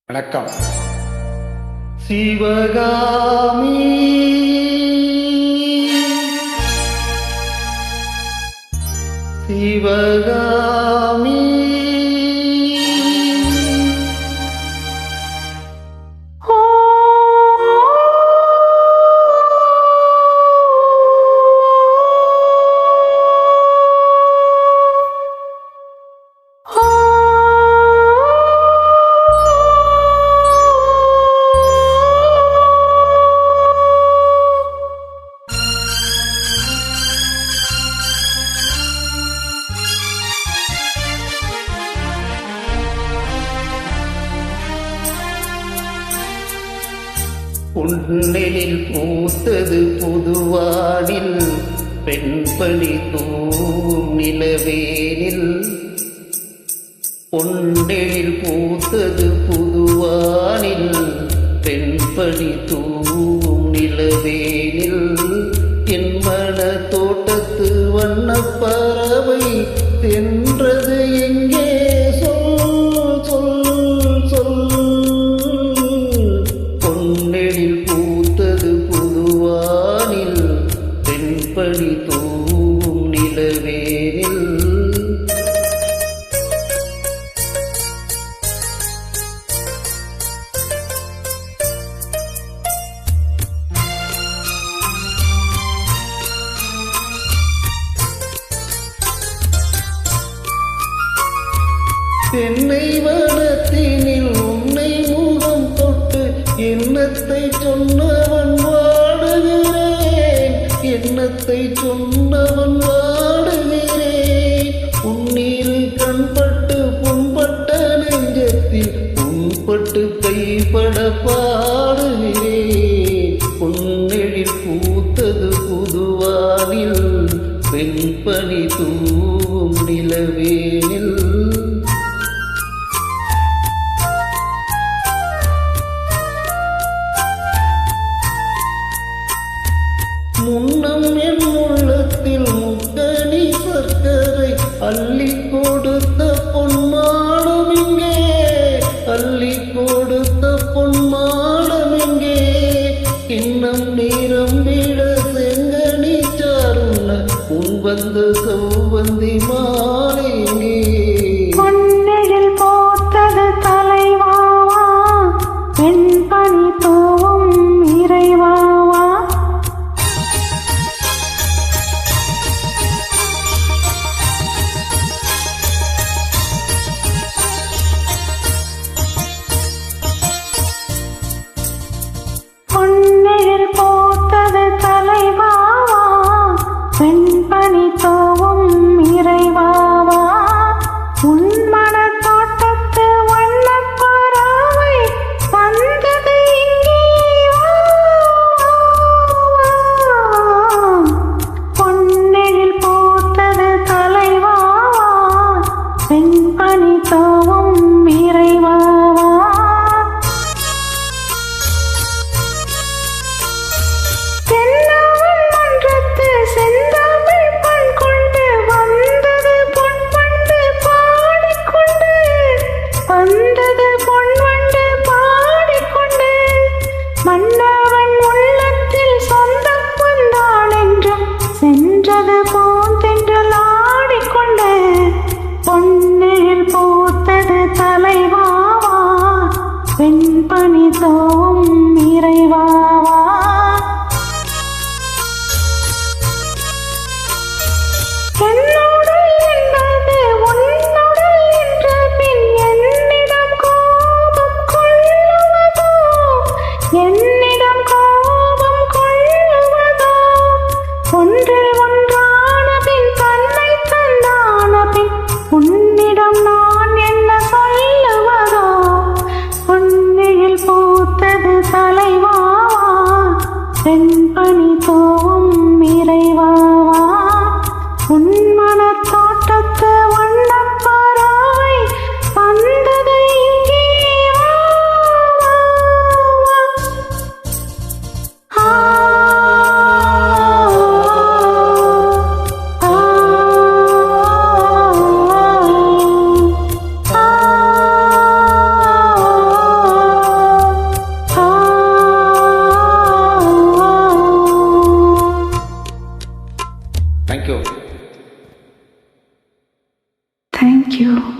வணக்கம். சிவகாமி சிவகாமி பொன்னெழில் பூத்தது புதுவானில் பெண்பணி தூவும் நிலவேனில். பொன்னெழில் பூத்தது புதுவானில் பெண்பணி தூவும் நிலவேனில். என் மன தோட்டத்து வண்ணப்பறவை தென்றது எங்கே சொல் சொல் சொல். பொன்னெழில் பூத்தது புதுவானில் பெண்பணி தூவும் நிலவேனில். தென்னை வனத்தினில் உன்னை முகம் தொட்டு எண்ணத்தை சொன்னவன் வாடுகிறேன், எண்ணத்தை சொன்னவன் வாடுகிறேன். உன்னீரு கண்பட்டு புண்பட்ட நெஞ்சத்தில் புண்பட்டு கைப்பட பாடுகிறேன். பொன்னெழில் பூத்தது புதுவானில் பெண்பணி தூவும் நிலவேனில். முன்னம் என் உள்ளத்தில் முக்கனி சர்க்கரை அள்ளி கொடுத்த பொன்மாடம் இங்கே, அள்ளி கொடுத்த பொன்மாடம் இங்கே. இன்னும் நேரம் விட செங்கனி சாருண்ண உன் வந்த சௌவந்தி மாலை இங்கே. பொன்னெழில் போத்தது தலைவாவா பெண்பணி தூவும் இறைவாவா. பொன்னெழில் போத்தது தலைவாவா பெண்பணி தூவும் இறைவாவா. உன் மன தோட்டத்து வண்ணப்பறவை வந்தது இங்கே வா. பொன்னெழில் போத்தது தலைவாவா பெண்பணி தூவும் இறைவாவா. தென்னவன் மன்றத்து செந்தமிழ் பண் கொண்டு வந்தது பொன்வண்டு பாடிக்கொண்டு, வந்தது பொன்வண்டு பாடிக்கொண்டு. மன்னவன் உள்ளத்தில் சொந்தம் வந்தாள் என்றும் சென்றது பூந்தென்றல் ஆடிக்கொண்டு. பொன்னெழில் பூத்தது தலைவாவா பெண்பணி தூவும் இறைவாவா. என்னுடல் என்பது உன்னுடல் என்ற பின் என்னிடம் கோபம் கொள்ளுவதோ, என்னிடம் கோபம் கொள்ளுவதோ. ஒன்றில் ஒன்றான பின் தன்னை தந்தான பின் உன்னிடம் நான் என்ன சொல்லுவதோ. பொன்னெழில் பூத்தது தேங்க்யூ. தேங்க்யூ.